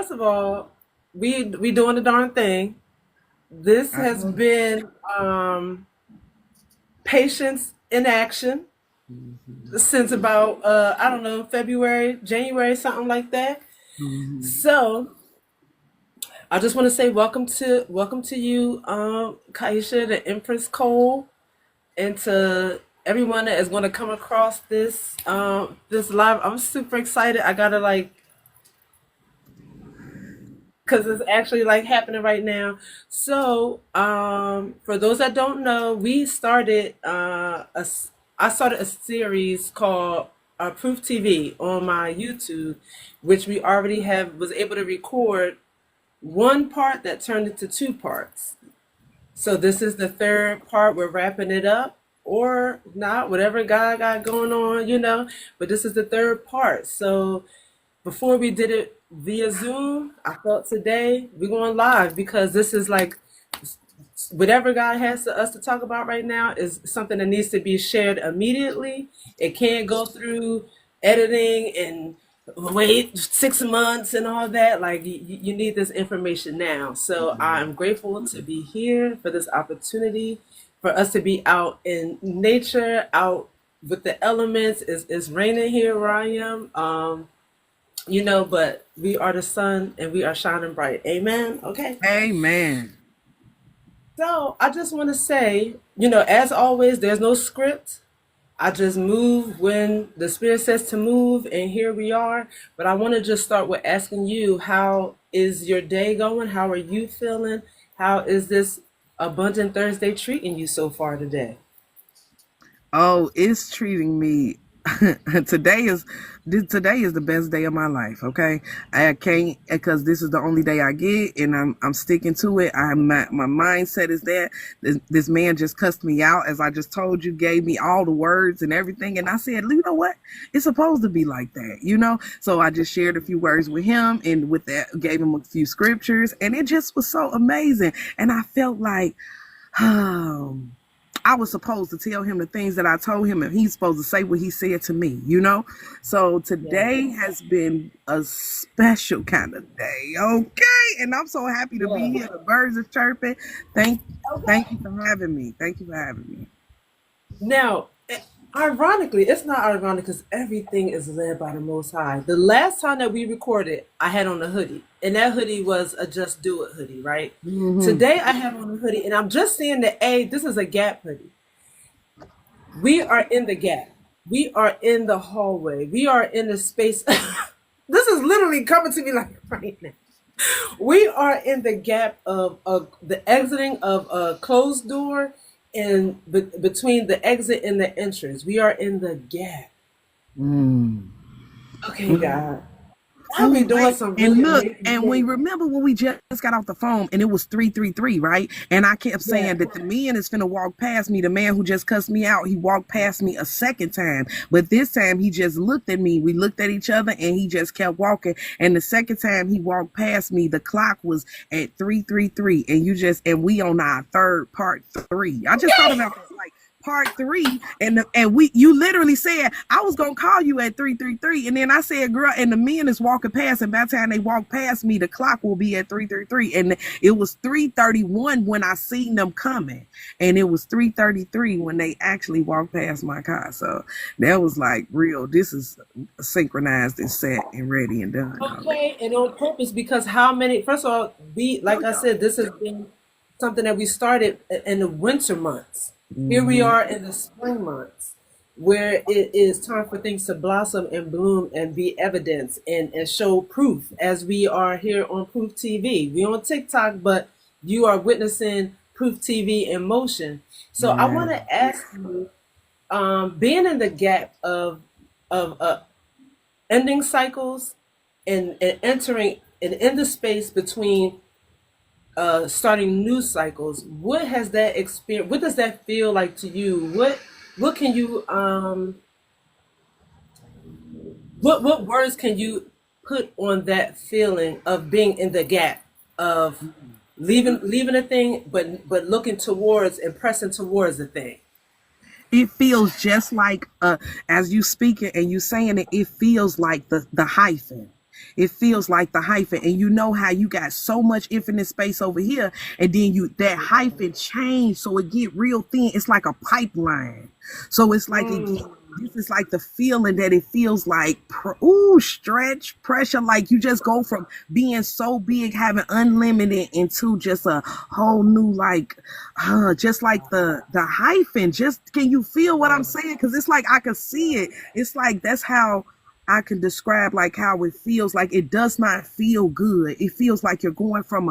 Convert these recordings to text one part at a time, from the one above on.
first of all, we doing the darn thing. This I has know. been patience in action Mhm. since about I don't know, February, January, something like that. Mhm. So I just want to say welcome to you, Kaisha, the Empress Cole, and to everyone that is going to come across this live. I'm super excited. I gotta like because it's actually like happening right now. So, for those that don't know, I started a series called Proof TV on my YouTube, which we already have was able to record one part that turned into two parts. So this is the third part. We're wrapping it up, or not, whatever God got going on, you know. But this is the third part. So before we did it via Zoom, I thought today we're going live because this is like whatever God has to us to talk about right now is something that needs to be shared immediately. It can't go through editing and wait 6 months and all that. Like you need this information now. So I'm grateful to be here for this opportunity for us to be out in nature, out with the elements. It's raining here where I am. But we are the sun and we are shining bright. Amen. Okay. Amen. So I just want to say, as always, there's no script. I just move when the spirit says to move, and here we are. But I want to just start with asking you, how is your day going? How are you feeling? How is this Abundant Thursday treating you so far today? Oh, it's treating me. today is today is the best day of my life. Okay, I can't because this is the only day I get, and I'm sticking to it. My mindset is that this man just cussed me out, as I just told you, gave me all the words and everything, and I said, you know what? It's supposed to be like that, you know. So I just shared a few words with him, and with that, gave him a few scriptures, and it just was so amazing, and I felt like. Um, I was supposed to tell him the things that I told him, and he's supposed to say what he said to me, you know? So Yeah. today has been a special kind of day, okay? And I'm so happy to be Yeah. here. The birds are chirping. Thank thank you Okay. for having me. Thank you for having me. Now, ironically, it's not ironic because everything is led by the Most High. The last time that we recorded, I had on a hoodie, and that hoodie was a Just Do It hoodie, right? Hmm. Today, I have on a hoodie, and I'm just seeing that, this is a Gap hoodie. We are in the Gap. We are in the hallway. We are in the space. This is literally coming to me like right now. We are in the gap of the exiting of a closed door and between the exit and the entrance. We are in the gap. Mm. Okay, God. I'll be Ooh, doing wait, some and really look, amazing and we things. remember when we just got off the phone, and it was 333, right? And I kept Yeah. saying that the man is finna walk past me. The man who just cussed me out, he walked past me a second time, but this time he just looked at me. We looked at each other, and he just kept walking. And the second time he walked past me, the clock was at 333, and we on our third part three. I just thought about this, like part three, and we you literally said I was gonna call you at 333, and then I said, girl, and the men is walking past, and by the time they walk past me, the clock will be at 333, and it was 331 when I seen them coming, and it was 333 when they actually walked past my car. So that was like real. This is synchronized and set and ready and done already. Okay, and on purpose because how many? First of all, Yo like I yo. said, this has been something that we started in the winter months. Here we Mm-hmm. are in the spring months, where it is time for things to blossom and bloom and be evidence and show proof. As we are here on Proof TV, we on TikTok, but you are witnessing Proof TV in motion. So I Yeah. want to ask you, being in the gap of ending cycles and entering and in the space between starting new cycles, what has that experience, what does that feel like to you? What can you what words can you put on that feeling of being in the gap of leaving a thing but looking towards and pressing towards the thing? It feels just like as you speaking and you saying it, it feels like the hyphen. It feels like the hyphen. And you know how you got so much infinite space over here, and then you that hyphen change so it get real thin. It's like a pipeline. So it's like it get, Mm. this is like the feeling that it feels like, ooh, stretch, pressure. Like you just go from being so big, having unlimited, into just a whole new, like, just like the hyphen. Just, can you feel what I'm saying? Because it's like I can see it. It's like that's how I can describe like how it feels. Like it does not feel good. It feels like you're going from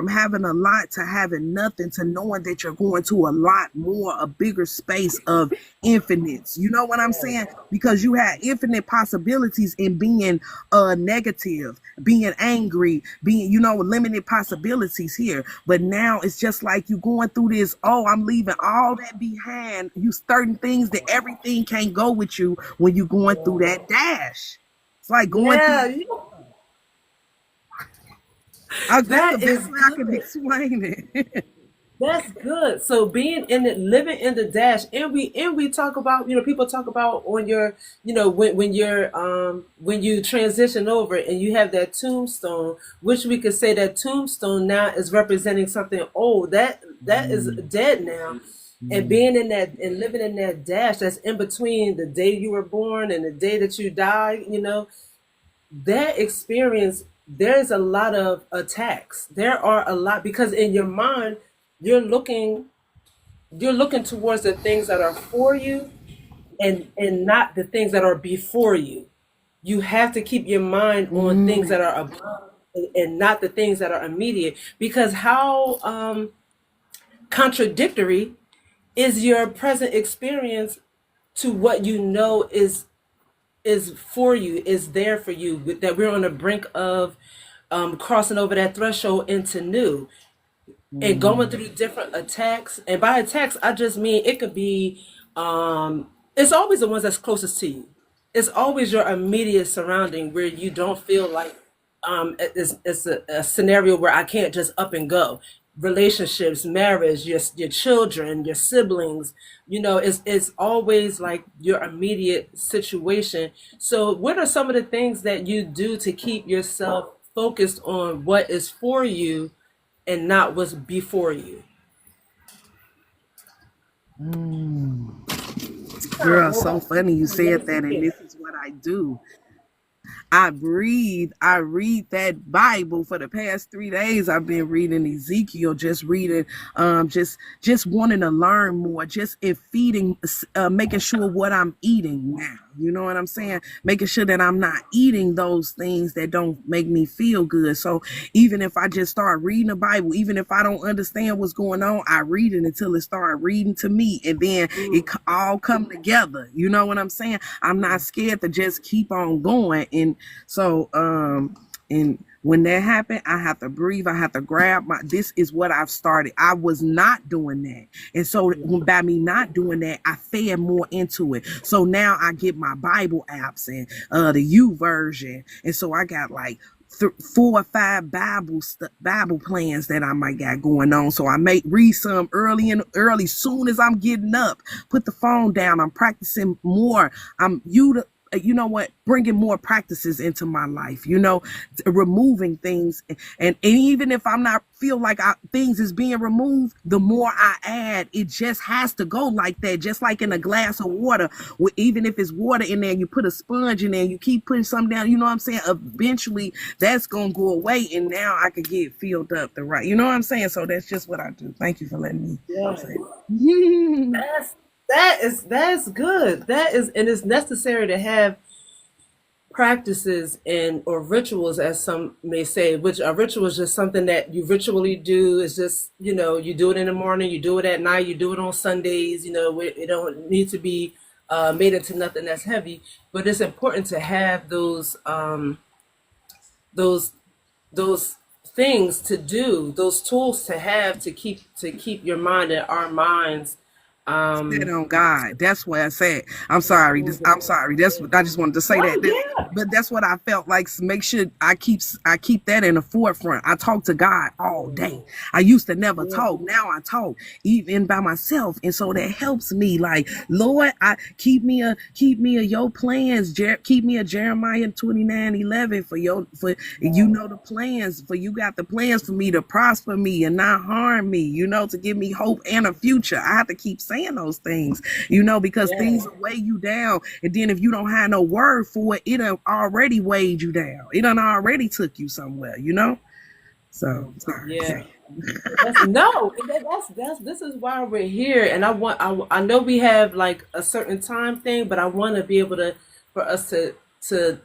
having a lot to having nothing, to knowing that you're going to a lot more, a bigger space of infinites. You know what I'm saying? Because you had infinite possibilities in being negative, being angry, being, limited possibilities here. But now it's just like you going through this, oh, I'm leaving all that behind. You certain things that everything can't go with you when you going through that dash. It's like going through, Yeah, that's the that best is way I can good. explain it. That's good. So being in it, living in the dash, and we talk about, people talk about on your, when you transition over and you have that tombstone, which we could say that tombstone now is representing something old that is dead now, and being in that and living in that dash that's in between the day you were born and the day that you die, that experience, there's a lot of attacks. There are a lot, because in your mind you're looking you're looking towards the things that are for you, and not the things that are before you. You have to keep your mind on things Mm, that are above, and not the things that are immediate, because how contradictory is your present experience to what you know is for you, is there for you, that we're on the brink of crossing over that threshold into new, and going mm, through different attacks. And by attacks, I just mean it could be, it's always the ones that's closest to you. It's always your immediate surrounding where you don't feel like, it's a scenario where I can't just up and go. Relationships, marriage, your children, your siblings, it's always like your immediate situation. So what are some of the things that you do to keep yourself focused on what is for you and not what's before you? mm. Kind of Girl, go so about funny you some said lazy that, and shit. this is what I do. I breathe. I read that Bible for the past 3 days. I've been reading Ezekiel, just reading, just wanting to learn more, just in feeding, making sure what I'm eating now. You know what I'm saying? Making sure that I'm not eating those things that don't make me feel good. So even if I just start reading the Bible, even if I don't understand what's going on, I read it until it started reading to me, and then it Mm, all come together. You know what I'm saying? I'm not scared to just keep on going. And when that happened, I have to breathe. I have to grab my. This is what I've started. I was not doing that, and so by me not doing that, I fed more into it. So now I get my Bible apps and the U version, and so I got like 4 or 5 Bible plans that I might got going on. So I may read some early, soon as I'm getting up. Put the phone down. I'm practicing more. I'm you know what, bringing more practices into my life, removing things, and even if I'm not feel like things is being removed, the more I add, it just has to go like that, just like in a glass of water. Even if it's water in there, you put a sponge in there, you keep putting something down, you know what I'm saying, eventually that's gonna go away, and now I can get filled up the right, you know what I'm saying. So that's just what I do. Thank you for letting me yeah. say it. That's that's good. That is, and it's necessary to have practices and or rituals, as some may say, which a ritual is just something that you ritually do. It's just, you do it in the morning, you do it at night, you do it on Sundays. It don't need to be made into nothing that's heavy, but it's important to have those those things to do, those tools to have to keep your mind and our minds Set on God. That's what I said. I'm sorry. I'm sorry. That's what I just wanted to say Oh that. yeah, But that's what I felt like. Make sure I keep that in the forefront. I talk to God all day. I used to never yeah, talk. Now I talk even by myself, and so that helps me. Like Lord, I keep me a your plans. Keep me a Jeremiah 29:11 for you know the plans for you got the plans for me to prosper me and not harm me. To give me hope and a future. I have to keep saying those things, because yeah, things will weigh you down. And then if you don't have no word for it, it done already weighed you down. It done already took you somewhere. So sorry. yeah. No, that's this is why we're here, and I know we have like a certain time thing, but I want to be able to for us to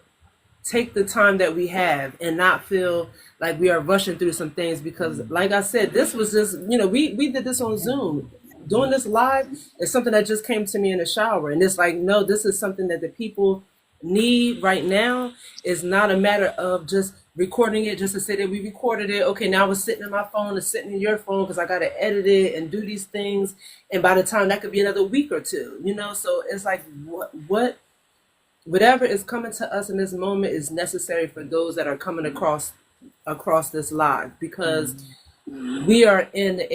take the time that we have and not feel like we are rushing through some things because like I said, this was just we did this on Zoom. Doing this live is something that just came to me in the shower, and it's like, no, this is something that the people need right now. Is not a matter of just recording it just to say that we recorded it. Okay, now it's sitting in my phone, it's sitting in your phone because I got to edit it and do these things, and by the time that could be another week or two. So it's like whatever is coming to us in this moment is necessary for those that are coming across this live, because we are in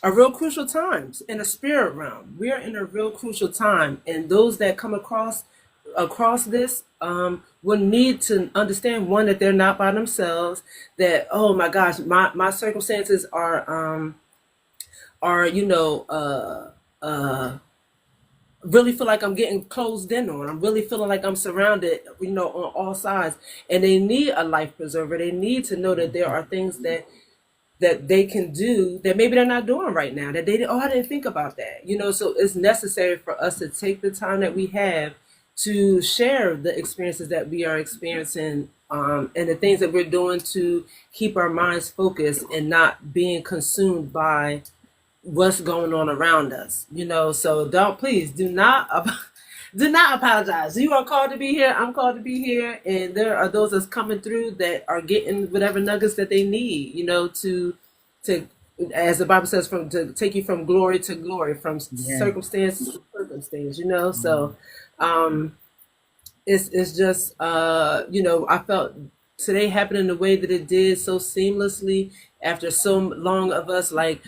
a real crucial times in the spirit realm. We are in a real crucial time, and those that come across this will need to understand, one, that they're not by themselves. That, oh my gosh, my circumstances are really feel like I'm getting closed in on. I'm really feeling like I'm surrounded, on all sides. And they need a life preserver. They need to know that there are things that they can do that maybe they're not doing right now. That they, oh, I didn't think about that. So it's necessary for us to take the time that we have to share the experiences that we are experiencing, and the things that we're doing to keep our minds focused and not being consumed by what's going on around us. So don't, please do not do not apologize. You are called to be here, I'm called to be here, and there are those that's coming through that are getting whatever nuggets that they need, to as the Bible says, from to take you from glory to glory, from Yeah. circumstance to circumstance. So it's just I felt today happened in the way that it did, so seamlessly, after so long of us, like,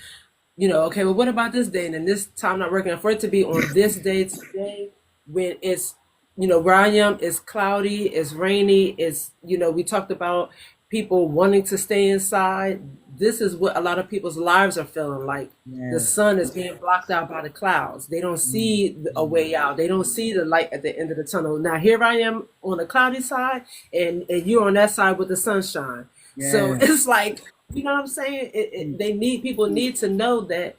okay, well, what about this day? And then this time not working. And for it to be on this day today, when it's, where I am, it's cloudy, it's rainy, we talked about people wanting to stay inside. This is what a lot of people's lives are feeling like. The Yeah. sun is being blocked out by the clouds. They don't see a way out. They don't see the light at the end of the tunnel. Now, here I am on the cloudy side, and you're on that side with the sunshine. So Yeah. it's like, you know what I'm saying? People need to know that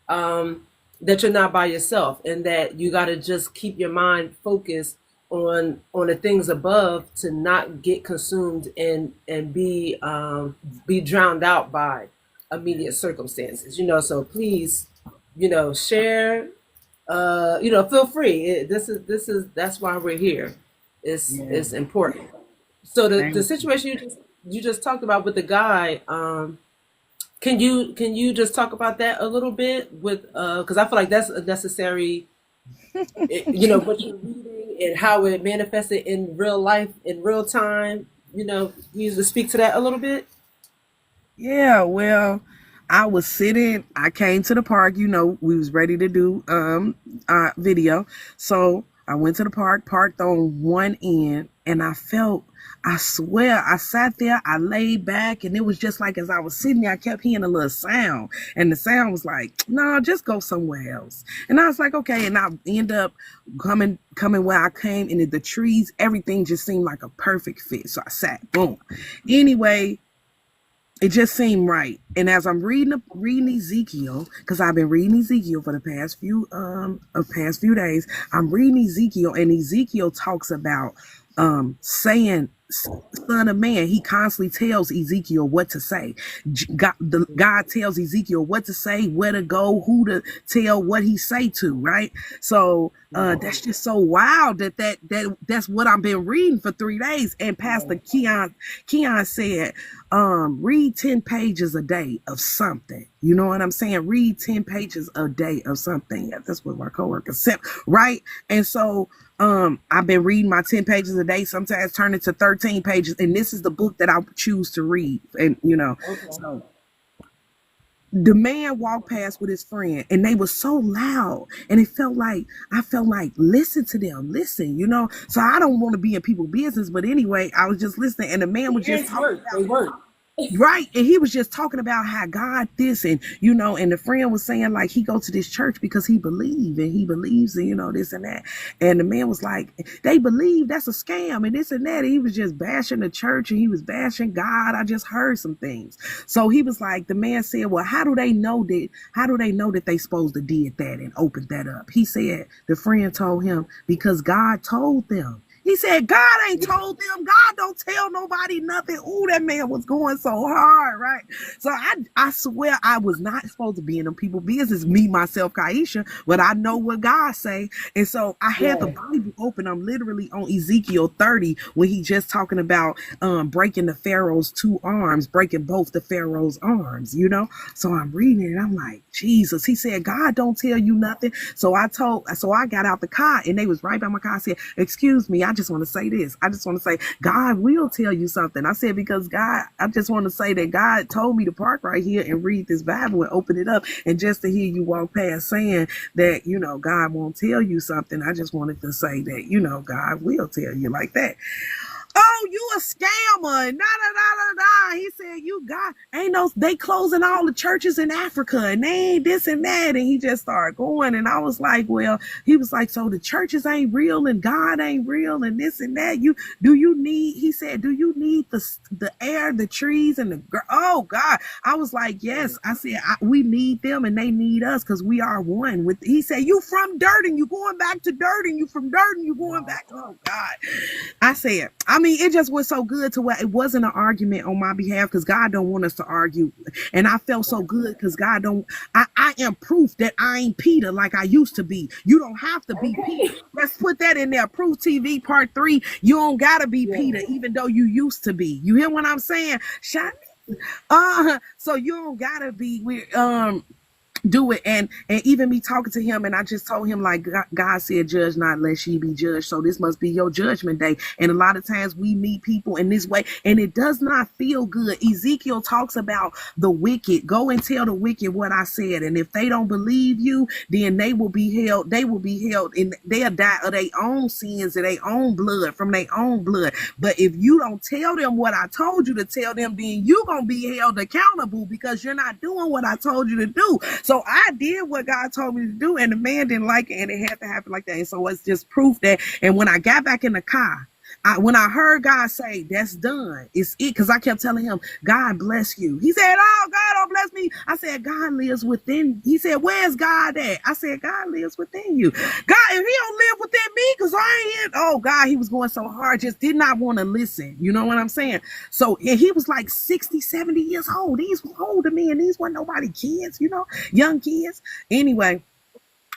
you're not by yourself, and that you got to just keep your mind focused on the things above, to not get consumed and be drowned out by immediate circumstances. So please, share. Feel free. This is that's why we're here. Yeah. It's important. So the Thank you. situation you just talked about with the guy, can you just talk about that a little bit, with because I feel like that's a necessary, what you're reading and how it manifested in real life, in real time. You just speak to that a little bit. Yeah, well, I was sitting, I came to the park, we was ready to do video. So I went to the park, parked on one end, and I swear, I sat there, I laid back, and it was just like, as I was sitting there, I kept hearing a little sound. And the sound was like, no, just go somewhere else. And I was like, okay, and I end up coming where I came, and the trees, everything just seemed like a perfect fit. So I sat, boom. Anyway, it just seemed right. And as I'm reading Ezekiel, because I've been reading Ezekiel for the past few days, I'm reading Ezekiel, and Ezekiel talks about saying, son of man, he constantly tells Ezekiel what to say. God tells Ezekiel what to say, where to go, who to tell, what he say to, right? So that's just so wild that's what I've been reading for 3 days. And Pastor Keon said, read 10 pages a day of something. You know what I'm saying? Read 10 pages a day of something. Yeah, that's what my coworker said, right? And so I've been reading my 10 pages a day, sometimes turn it to 13 pages, and this is the book that I choose to read. And so the man walked past with his friend, and they were so loud, and I felt like listen to them, listen. So I don't want to be in people's business, but anyway, I was just listening, and the man was just Ears talking work. They about, work. right, and he was just talking about how God this, and the friend was saying like he go to this church because he believes in this and that, and the man was like, they believe, that's a scam and this and that, and he was just bashing the church and he was bashing God. I just heard some things. So he was like, the man said, well, how do they know that they supposed to did that and opened that up? He said, the friend told him, because God told them. He said, God ain't told them. God don't tell nobody nothing. Ooh, that man was going so hard, right? So I swear I was not supposed to be in them people business, me, myself, Kaisha, but I know what God say. And so I had the Yeah. Bible open. I'm literally on Ezekiel 30 when he just talking about breaking the Pharaoh's two arms, breaking both the Pharaoh's arms. So I'm reading it and I'm like, Jesus. He said, God don't tell you nothing. So I got out the car and they was right by my car. I said, excuse me, I just want to say this. I just want to say, God will tell you something. I said, because God, I just want to say that God told me to park right here and read this Bible and open it up. And just to hear you walk past saying that, God won't tell you something, I just wanted to say that, God will tell you like that. Oh, you a scammer. Nah, nah, nah, nah, nah. He said, you got, ain't no, they closing all the churches in Africa and they ain't this and that. And he just started going. And I was like, well, he was like, so the churches ain't real and God ain't real and this and that. He said, do you need the air, the trees and oh God. I was like, yes. I said, we need them and they need us because we are one with, he said, you from dirt and you going back to dirt and you from dirt and you going back. Oh God. I said, I mean, it just was so good to where it wasn't an argument on my behalf because God don't want us to argue. And I felt so good because God don't, I am proof that I ain't Peter like I used to be. You don't have to be Peter. Okay. Let's put that in there. Proof TV part 3. You don't gotta be Yeah. Peter, even though you used to be. You hear what I'm saying? Shot. So you don't gotta be do it. And even me talking to him, and I just told him like God said, judge not lest ye be judged. So this must be your judgment day. And a lot of times we meet people in this way and it does not feel good. Ezekiel talks about the wicked. Go and tell the wicked what I said, and if they don't believe you, then they will be held and they'll die of their own sins and their own blood, from their own blood. But if you don't tell them what I told you to tell them, then you're gonna be held accountable because you're not doing what I told you to do. So I did what God told me to do, and the man didn't like it, and it had to happen like that. And so it's just proof that. And when I got back in the car, when I heard God say, that's done, it's it, because I kept telling him, God bless you. He said, oh, God don't bless me. I said, God lives within. He said, where's God at? I said, God lives within you. God, if he don't live within me, because I ain't, oh, God, he was going so hard, just did not want to listen. You know what I'm saying? So, and he was like 60, 70 years old. These were older men. These weren't nobody kids, young kids. Anyway,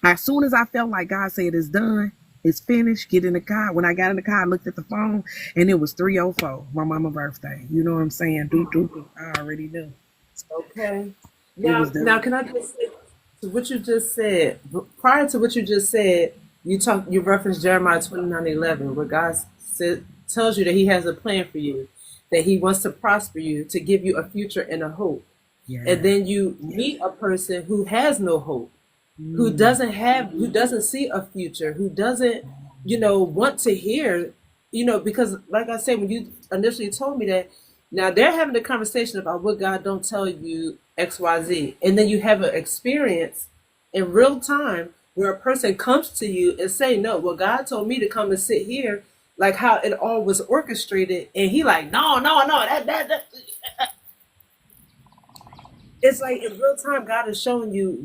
as soon as I felt like God said it's done, it's finished, get in the car. When I got in the car, I looked at the phone and it was 3:04, my mama's birthday. You know what I'm saying? Do, do, do. I already knew. Okay. It was Now, done. can I just say to what you just said? Prior to what you just said, you referenced Jeremiah 29:11, where God tells you that He has a plan for you, that He wants to prosper you, to give you a future and a hope. And Yeah. then you meet a person who has no hope, Mm. who doesn't see a future, who doesn't, want to hear, because like I said, when you initially told me that, now they're having a conversation about what God don't tell you XYZ. And then you have an experience in real time where a person comes to you and say, no, well, God told me to come and sit here, like how it all was orchestrated. And he like, no, no, no, that. It's like in real time, God is showing you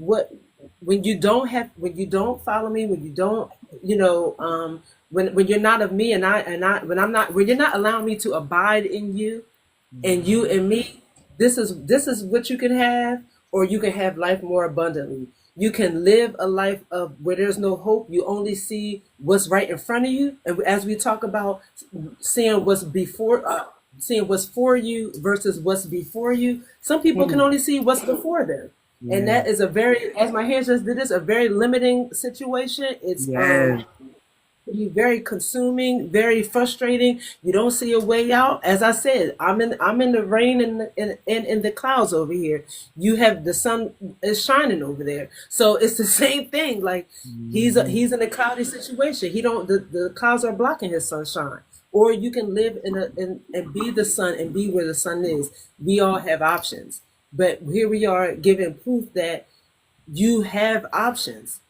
when you don't follow me, when you don't, you know, when you're not of me, and I when I'm not when you're not allowing me to abide in you, and you and me, this is what you can have, or you can have life more abundantly. You can live a life of where there's no hope. You only see what's right in front of you, and as we talk about seeing what's before, seeing what's for you versus what's before you. Some people can Mm. only see what's before them, and Yeah. that is a very, as my hands just did this, a very limiting situation. It's Yes. be very consuming, very frustrating. You don't see a way out. As I said, I'm in the rain and in the clouds over here. You have the sun is shining over there. So it's the same thing. Like Mhm. he's in a cloudy situation. He don't the clouds are blocking his sunshine. Or you can live and be the sun and be where the sun is. We all have options. But here we are giving proof that you have options,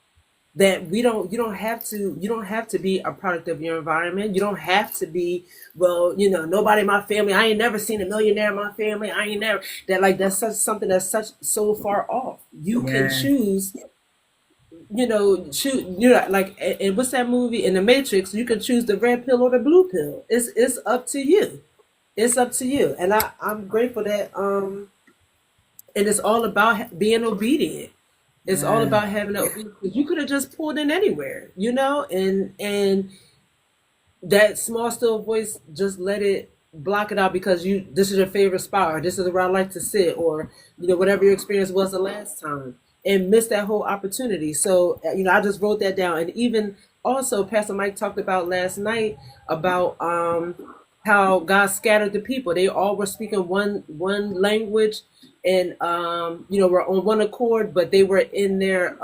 that we don't you don't have to be a product of your environment. You don't have to be, well, nobody in my family, I ain't never seen a millionaire in my family, I ain't never, that, like, that's such something that's such so far off. You can Yeah. choose, choose, like, and what's that movie in the Matrix, you can choose the red pill or the blue pill. It's up to you. It's up to you. And I'm grateful that and it's all about being obedient. It's all Yeah. about having that obedience. 'Cause you could have just pulled in anywhere, and that small still voice just let it block it out because you this is your favorite spot, or this is where I like to sit, or whatever your experience was the last time, and miss that whole opportunity. So I just wrote that down. And even also Pastor Mike talked about last night about how God scattered the people. They all were speaking one language, and were on one accord, but they were in their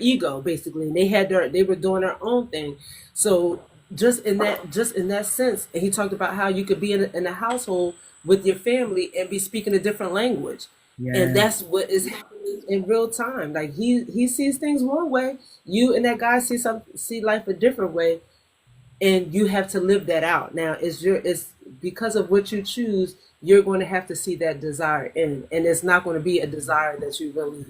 ego, basically, and they were doing their own thing. So just in that sense, and he talked about how you could be in a household with your family and be speaking a different language, and Yeah. that's what is happening in real time. Like he sees things one way, you and that guy see life a different way, and you have to live that out. Now it's because of what you choose, you're going to have to see that desire in, and it's not going to be a desire that you really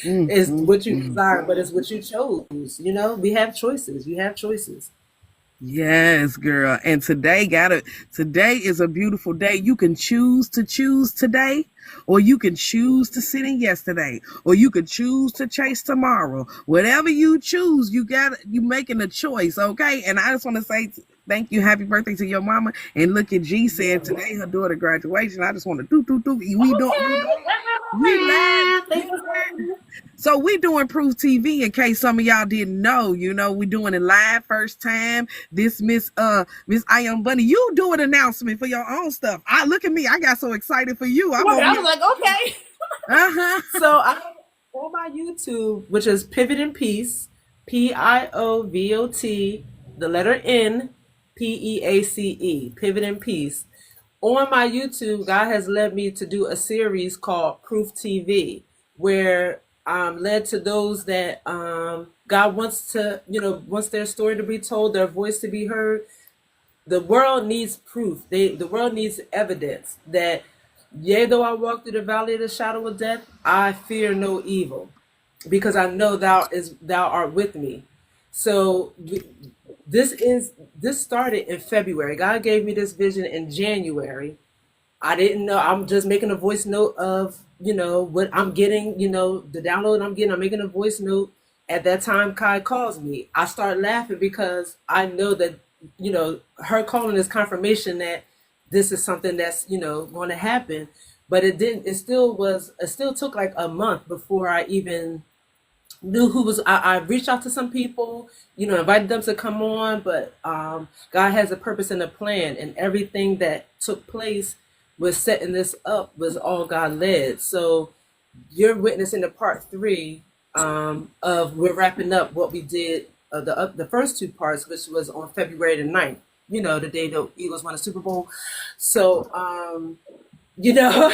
Mm, is mm, what you mm. desire, but it's what you chose. We have choices. You have choices. Yes, girl. And today is a beautiful day. You can choose today, or you can choose to sit in yesterday, or you can choose to chase tomorrow. Whatever you choose, you making a choice, okay? And I just want to say thank you, happy birthday to your mama. And look at G saying today her daughter graduation. I just want to do. We live. Thank you for having me. So we doing Proof TV in case some of y'all didn't know. We doing it live first time. This Miss I Am Bunny, you do an announcement for your own stuff. I look at me, I got so excited for you. I'm Look, over I here. was like, okay. Uh-huh. So I on my YouTube, which is Pivot in Peace, Piovot, the letter N, Peace, Pivot in Peace. On my YouTube, God has led me to do a series called Proof TV, where I'm led to those that God wants their story to be told, their voice to be heard. The world needs proof. The world needs evidence that, yea, though I walk through the valley of the shadow of death, I fear no evil, because I know thou art with me. So this started in February. God gave me this vision in January. I didn't know. I'm just making a voice note of, what I'm getting, the download I'm getting. I'm making a voice note. At that time, Kai calls me. I start laughing because I know that, her calling is confirmation that this is something that's, going to happen. But it didn't, it still took like a month before I even knew who was. I reached out to some people, invited them to come on, but God has a purpose and a plan, and everything that took place was setting this up was all God led. So you're witnessing the part three, of we're wrapping up what we did, the first two parts, which was on February the 9th, the day the Eagles won the Super Bowl. So you know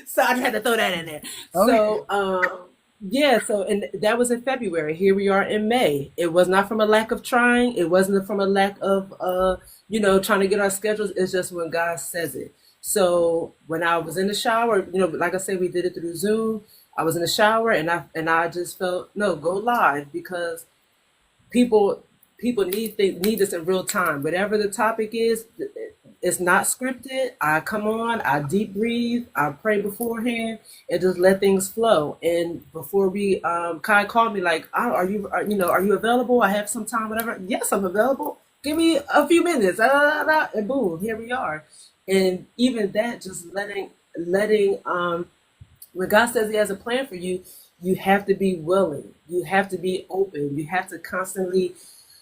so I just had to throw that in there. Okay. So yeah, so, and that was in February. Here we are in May. It was not from a lack of trying. It wasn't from a lack of trying to get our schedules. It's just when God says it. So when I was in the shower, like I said, we did it through Zoom. I was in the shower and I just felt no, go live because people people need this in real time. Whatever the topic is, it's not scripted. I come on, I deep breathe, I pray beforehand, and just let things flow. And before we, Kai called me like, "Oh, are you available? I have some time, whatever." Yes, I'm available. Give me a few minutes, and boom, here we are. And even that, just letting when God says He has a plan for you, you have to be willing. You have to be open. You have to constantly,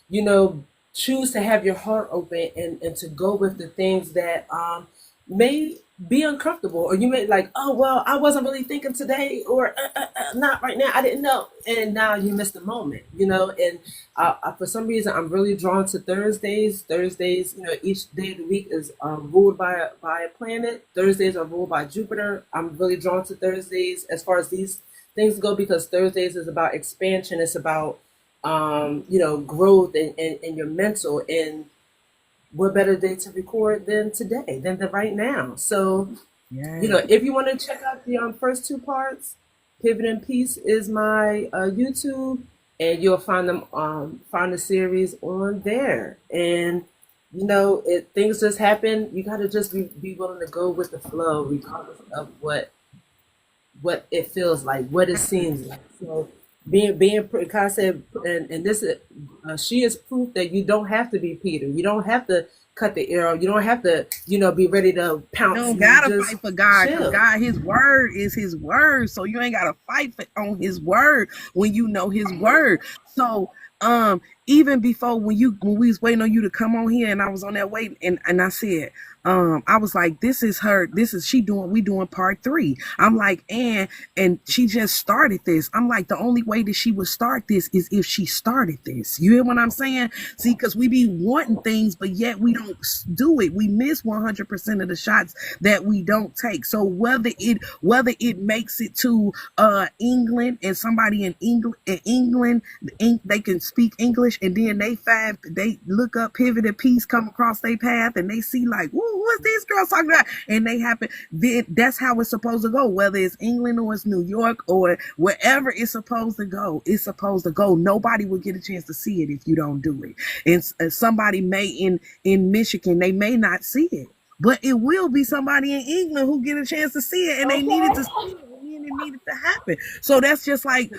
you know, choose to have your heart open and to go with the things that may be uncomfortable, or you may like, oh well, I wasn't really thinking today, or not right now. I didn't know, and now you missed the moment, And for some reason, I'm really drawn to Thursdays. Thursdays, each day of the week is ruled by a planet. Thursdays are ruled by Jupiter. I'm really drawn to Thursdays as far as these things go because Thursdays is about expansion. It's about growth and your mental. And what better day to record than today, than the right now? So, Yeah. if you want to check out the first two parts, Pivot and Peace is my YouTube, and you'll find the series on there. And things just happen. You got to just be willing to go with the flow, regardless of what it feels like, what it seems like. So like I said, and this is, she is proof that you don't have to be Peter. You don't have to cut the arrow. You don't have to, be ready to You pounce. don't You gotta just fight for God because chill. God, His word is His word. So you ain't gotta fight on His word when you know His word. So even before when we was waiting on you to come on here and I was on that waiting and I said, I was like, this is she doing we doing part 3. I'm like, and she just started this. I'm like, the only way that she would start this is if she started this. You hear what I'm saying? See, because we be wanting things, but yet we don't do it. We miss 100% of the shots that we don't take. So whether it makes it to England and somebody in England, they can speak English, and then they look up Pivot and Peace, come across their path, and they see like, what's these girls talking about? And they happen. Then that's how it's supposed to go. Whether it's England or it's New York or wherever it's supposed to go, it's supposed to go. Nobody will get a chance to see it if you don't do it. And somebody may in Michigan, they may not see it, but it will be somebody in England who get a chance to see it, and they needed to see Okay. it, and it needed to happen. So that's just like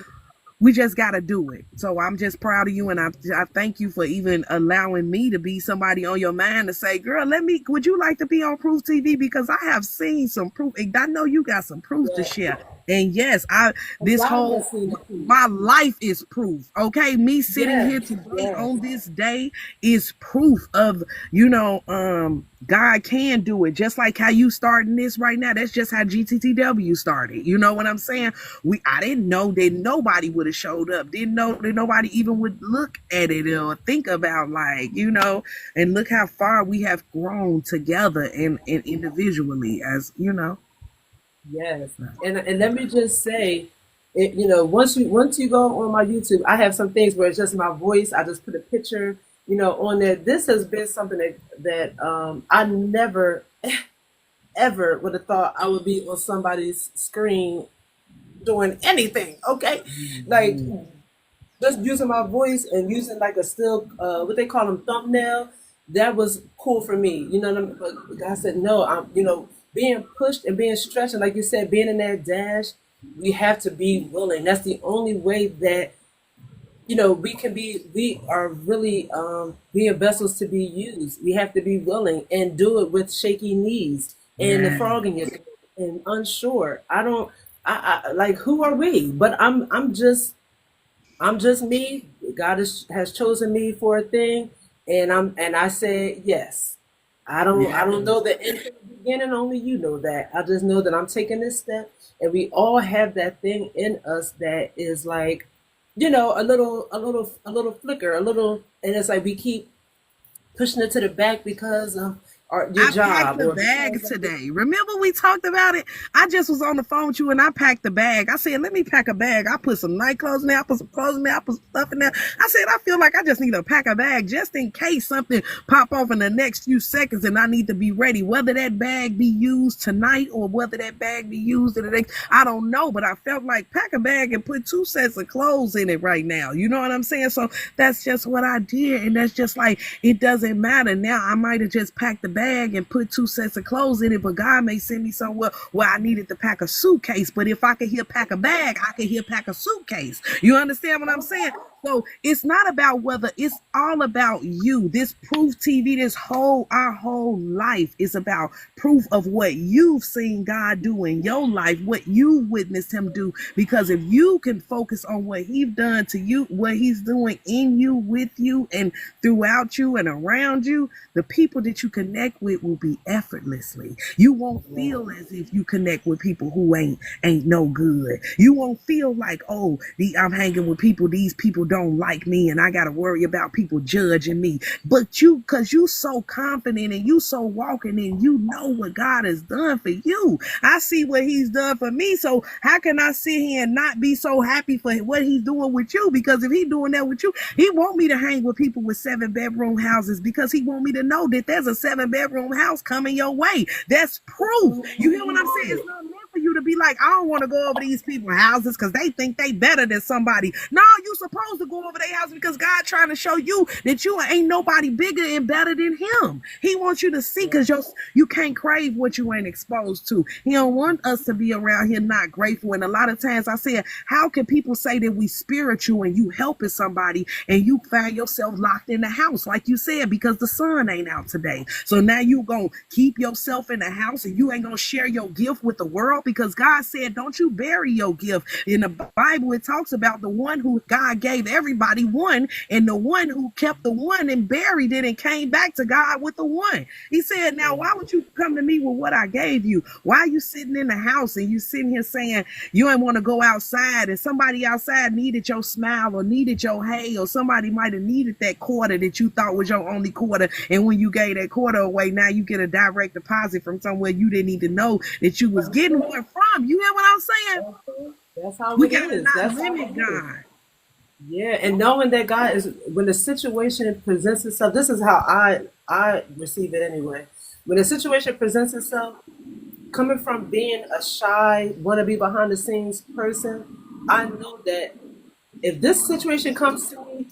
we just got to do it. So I'm just proud of you, and I thank you for even allowing me to be somebody on your mind to say, girl, would you like to be on Proof TV? Because I have seen some proof, and I know you got some proof to Yeah. share. And yes, A this lot of whole us seen it too. my life is proof. Okay, me sitting here Yes. today Yes. on this day is proof of, God can do it. Just like how you starting this right now, that's just how GTTW started. You know what I'm saying? I didn't know that nobody would have showed up. Didn't know that nobody even would look at it or think about, like, and look how far we have grown together and individually, as you know. Yes, and let me just say, once you go on my YouTube, I have some things where it's just my voice. I just put a picture, on there. This has been something that I never ever would have thought I would be on somebody's screen doing anything. Okay, like Mhm. just using my voice and using like a still, what they call them, thumbnail. That was cool for me. You know what I mean? But God said no. I'm, being pushed and being stretched, and like you said, being in that dash, we have to be willing. That's the only way that we are really being vessels to be used. We have to be willing and do it with shaky knees and the Yeah. frog in your throat and unsure. I don't. I like, who are we? But I'm just me. God has chosen me for a thing, and I said yes. I don't know the end from the beginning. Only you know that. I just know that I'm taking this step, and we all have that thing in us that is like, a little flicker, a little, and it's like we keep pushing it to the back because of or your I packed job the or bag today. Remember we talked about it? I just was on the phone with you and I packed the bag. I said, let me pack a bag. I put some night clothes in there. I put some clothes in there. I put some stuff in there. I said, I feel like I just need to pack a bag just in case something pop off in the next few seconds and I need to be ready. Whether that bag be used tonight or whether that bag be used in the next, I don't know. But I felt like pack a bag and put 2 sets of clothes in it right now. You know what I'm saying? So that's just what I did. And that's just like, it doesn't matter. Now I might have just packed the bag and put 2 sets of clothes in it, but God may send me somewhere where I needed to pack a suitcase. But if I could hear pack a bag, I could hear pack a suitcase. You understand what I'm saying? So it's not about whether, it's all about you. This proof TV, our whole life is about proof of what you've seen God do in your life, what you witnessed him do. Because if you can focus on what he's done to you, what he's doing in you, with you, and throughout you and around you, the people that you connect with will be effortlessly. You won't feel as if you connect with people who ain't no good. You won't feel like, oh, I'm hanging with people, these people don't like me and I gotta worry about people judging me. But you, because you so confident and you so walking in, you know what God has done for you. I see what he's done for me. So how can I sit here and not be so happy for what he's doing with you? Because if he's doing that with you, he want me to hang with people with 7-bedroom houses because he want me to know that there's a 7-bedroom house coming your way. That's proof. You hear what I'm saying? It's not meant for you to be like, I don't want to go over these people's houses because they think they better than somebody. No, you supposed to go over their house because God trying to show you that you ain't nobody bigger and better than him. He wants you to see, because you can't crave what you ain't exposed to. He don't want us to be around here not grateful. And a lot of times I said, how can people say that we spiritual and you helping somebody and you find yourself locked in the house, like you said, because the sun ain't out today? So now you gonna keep yourself in the house and you ain't gonna share your gift with the world, because God said, don't you bury your gift. In the Bible, it talks about the one who God gave everybody one, and the one who kept the one and buried it and came back to God with the one. He said, now why would you come to me with what I gave you? Why are you sitting in the house and you sitting here saying you ain't want to go outside, and somebody outside needed your smile or needed your hey, or somebody might have needed that quarter that you thought was your only quarter, and when you gave that quarter away, now you get a direct deposit from somewhere you didn't even know that you was getting one from. You hear what I'm saying? that's how We it gotta is. not That's how limit it is. God. Yeah, and knowing that God is, when the situation presents itself, this is how I receive it anyway. When the situation presents itself, coming from being a shy, want to be behind the scenes person, I know that if this situation comes to me,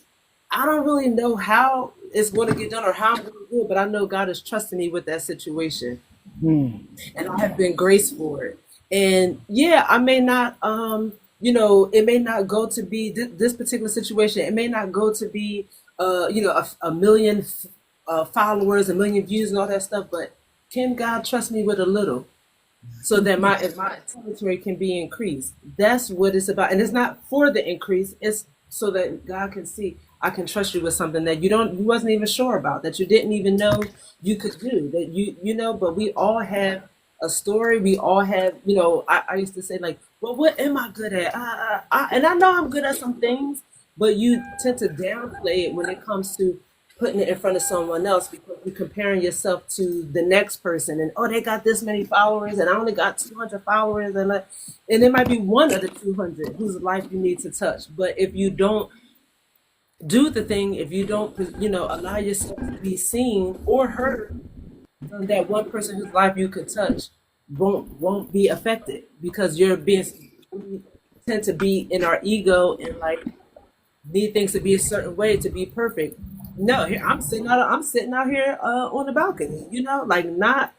I don't really know how it's going to get done or how I'm going to do it, but I know God is trusting me with that situation, Hmm. and I have been graced for it. And yeah, I may not, it may not go to be this particular situation. It may not go to be, a million followers, a million views, and all that stuff. But can God trust me with a little, so that my territory can be increased? That's what it's about, and it's not for the increase. It's so that God can see, I can trust you with something that you wasn't even sure about, that you didn't even know you could do, that But we all have a story. We all have, I used to say, like, well, what am I good at? And I know I'm good at some things, but you tend to downplay it when it comes to putting it in front of someone else, because you're comparing yourself to the next person, and oh, they got this many followers and I only got 200 followers, and it might be one of the 200 whose life you need to touch. But if you don't do the thing, if you don't, allow yourself to be seen or heard, then that one person whose life you could touch won't be affected, because we tend to be in our ego and like need things to be a certain way to be perfect. No, here I'm sitting out here on the balcony, like not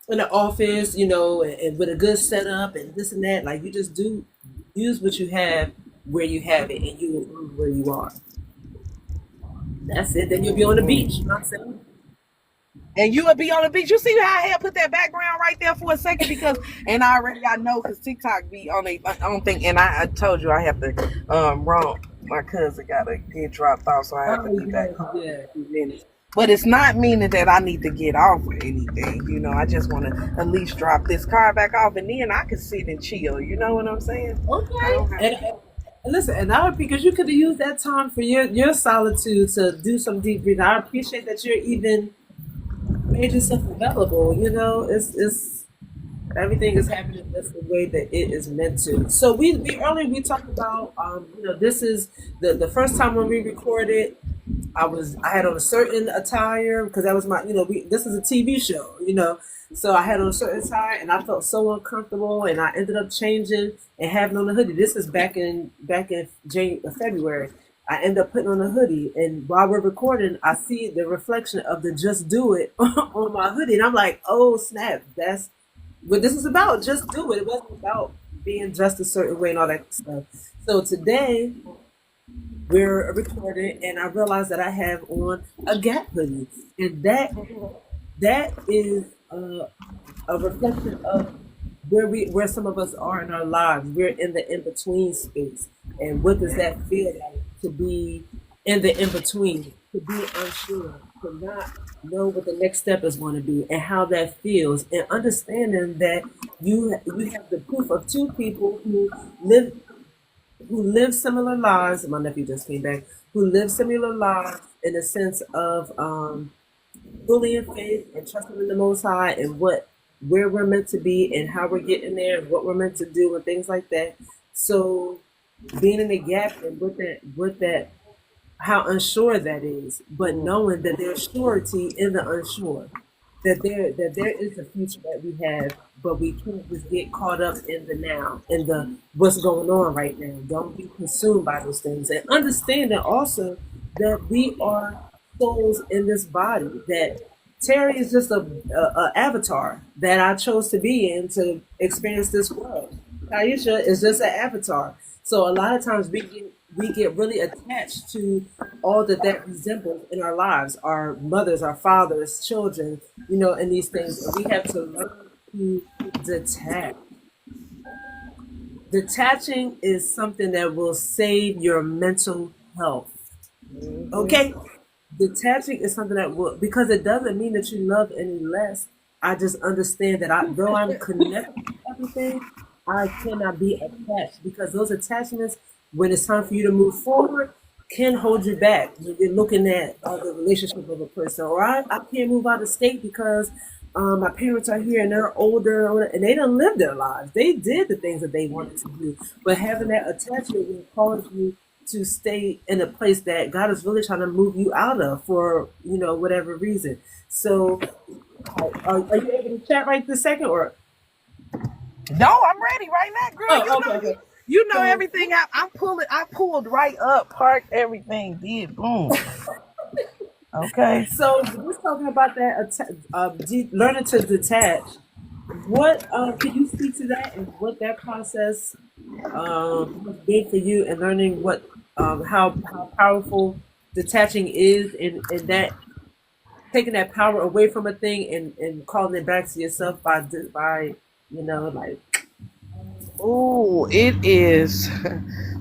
in the office, and with a good setup and this and that. Like, you just do use what you have where you have it, and you will move where you are. That's it. Then you'll be on the beach. You know what I'm saying? And you would be on the beach. You see how I had put that background right there for a second, because, and I know because TikTok be on a on thing, and I told you I have to run. My cousin got to get dropped off, so I have to Oh be back yes, home in yeah. a few minutes. But it's not meaning that I need to get off or anything. I just want to at least drop this car back off, and then I can sit and chill. You know what I'm saying? I Okay. don't have to. And listen, and I would, because you could have used that time for your solitude to do some deep breathing. I appreciate that you're even made yourself available. You know, it's everything is happening just the way that it is meant to. So we earlier we talked about this is the first time when we recorded. I had on a certain attire because that was my this is a TV show, so I had on a certain attire and I felt so uncomfortable and I ended up changing and having on a hoodie. This is back in February. I end up putting on a hoodie, and while we're recording, I see the reflection of the "Just Do It" on my hoodie, and I'm like, "Oh snap! That's what this is about. Just do it. It wasn't about being dressed a certain way and all that stuff." So today we're recording, and I realized that I have on a Gap hoodie, and that is a reflection of where some of us are in our lives. We're in the in between space, and what does that feel like to be in the in between, to be unsure, to not know what the next step is going to be, and how that feels, and understanding that you have the proof of two people live who live similar lives. My nephew just came back. Who live similar lives in a sense of fully in faith and trusting in the Most High and where we're meant to be and how we're getting there and what we're meant to do and things like that. So being in the gap and with that how unsure that is, but knowing that there's surety in the unsure, that there is a future that we have, but we can't just get caught up in the now, in the what's going on right now. Don't be consumed by those things, and understanding also that we are souls in this body. That Terry is just a avatar that I chose to be in to experience this world. Taisha is just an avatar. So a lot of times we get really attached to all that resembles in our lives, our mothers, our fathers, children, and these things. And we have to learn to detach. Detaching is something that will save your mental health. Okay? Detaching is something that will, because it doesn't mean that you love any less. I just understand that though I'm connected to everything, I cannot be attached because those attachments, when it's time for you to move forward, can hold you back when you're looking at the relationship of a person. Or I can't move out of state because my parents are here and they're older and they don't live their lives. They did the things that they wanted to do. But having that attachment will cause you to stay in a place that God is really trying to move you out of for, whatever reason. So are you able to chat right this second or? No, I'm ready right now, girl. You Oh, know okay, me. okay. You know So everything. I'm pulling. I pulled right up, parked everything, did boom. Okay. So just talking about that, learning to detach. What can you speak to that and what that process has been for you, and learning how powerful detaching is, and that taking that power away from a thing and calling it back to yourself by like. Oh, it is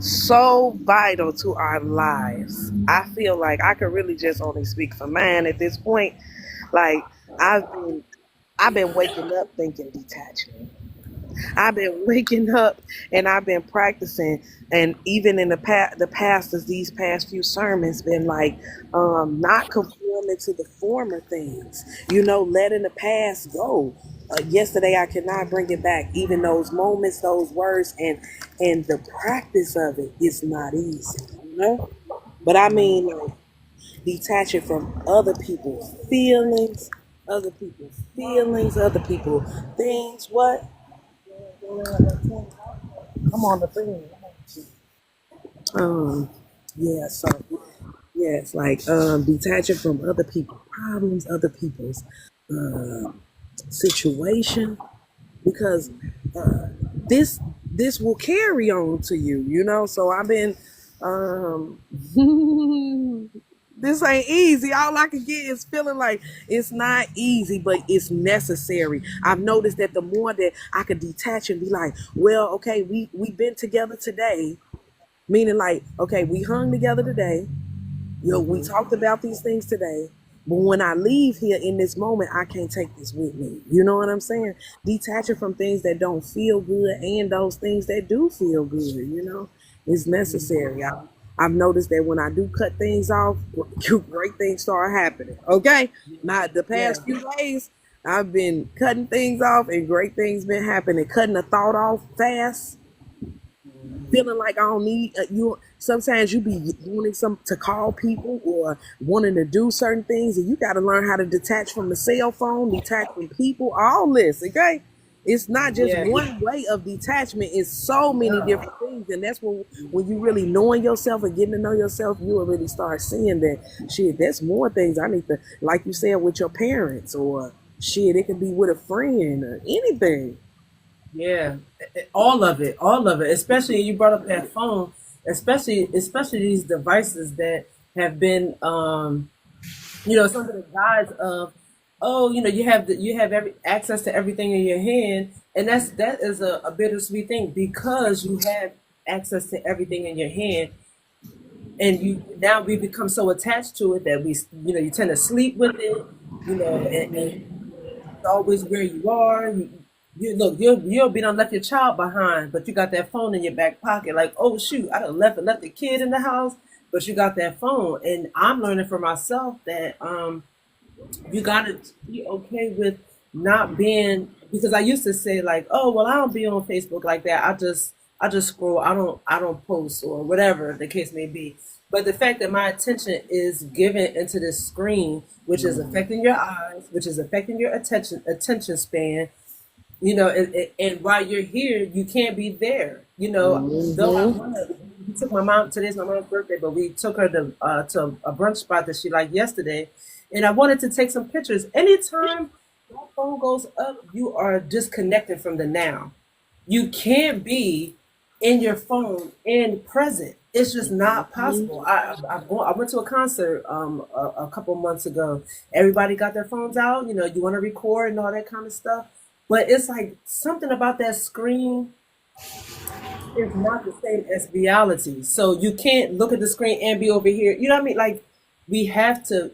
so vital to our lives. I feel like I could really just only speak for mine at this point. Like I've been I've been waking up thinking detachment. I've been waking up and I've been practicing, and even in the pastors these past few sermons been like, not conforming to the former things. Letting the past go. Yesterday I cannot bring it back. Even those moments, those words, and the practice of it is not easy. But I mean, like, detaching from other people's things. What? Come on, the thing. Um, yeah, so yeah, it's like detaching from other people's problems, other people's uh, situation, because uh, this this will carry on to you. So I've been um, this ain't easy. All I can get is feeling like it's not easy, but it's necessary. I've noticed that the more that I could detach and be like, well, okay, we've been together today. Meaning, like, okay, we hung together today. We Mhm. talked about these things today. But when I leave here in this moment, I can't take this with me. You know what I'm saying? Detaching from things that don't feel good and those things that do feel good, is necessary. I've noticed that when I do cut things off, great things start happening. Okay, not the Yeah. past few days. I've been cutting things off, and great things been happening. Cutting a thought off fast, feeling like I don't need you. Sometimes you be wanting some to call people or wanting to do certain things, and you got to learn how to detach from the cell phone, detach from people. All this, okay? It's not just Yeah. one way of detachment. It's so many No. different things, and that's when you really knowing yourself and getting to know yourself, you will really start seeing that shit. There's more things I need to, like you said, with your parents or shit. It could be with a friend or anything. Yeah, all of it. Especially you brought up that phone, especially these devices that have been, it's under the guise of, oh, you have every access to everything in your hand, and that is a bittersweet thing because you have access to everything in your hand, and we become so attached to it that you tend to sleep with it, and always where you are. You'll be done left your child behind, but you got that phone in your back pocket. Like, oh shoot, I done left the kid in the house, but you got that phone. And I'm learning for myself that you gotta be okay with not being, because I used to say like, oh well, I don't be on Facebook like that. I just scroll. I don't post or whatever the case may be. But the fact that my attention is given into this screen, which is affecting your eyes, which is affecting your attention span, and while you're here, you can't be there. Though I Hmm. want to. We took my mom. Today's my mom's birthday, but we took her to a brunch spot that she liked yesterday, and I wanted to take some pictures. Anytime my phone goes up, you are disconnected from the now. You can't be in your phone and present. It's just not possible. I went to a concert a couple months ago. Everybody got their phones out. You want to record and all that kind of stuff. But it's like something about that screen is not the same as reality. So you can't look at the screen and be over here. You know what I mean? Like we have to.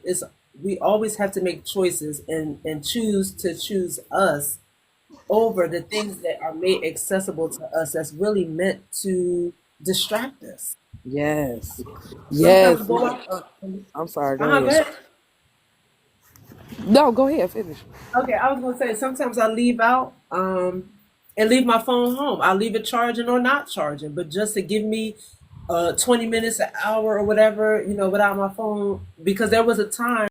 We always have to make choices and choose us over the things that are made accessible to us. That's really meant to distract us. Yes. Sometimes Yes. go out. I'm sorry. Go Go ahead. ahead. No, go ahead. Finish. Okay, I was gonna say sometimes I leave out and leave my phone home. I leave it charging or not charging, but just to give me 20 minutes, an hour or whatever, without my phone, because there was a time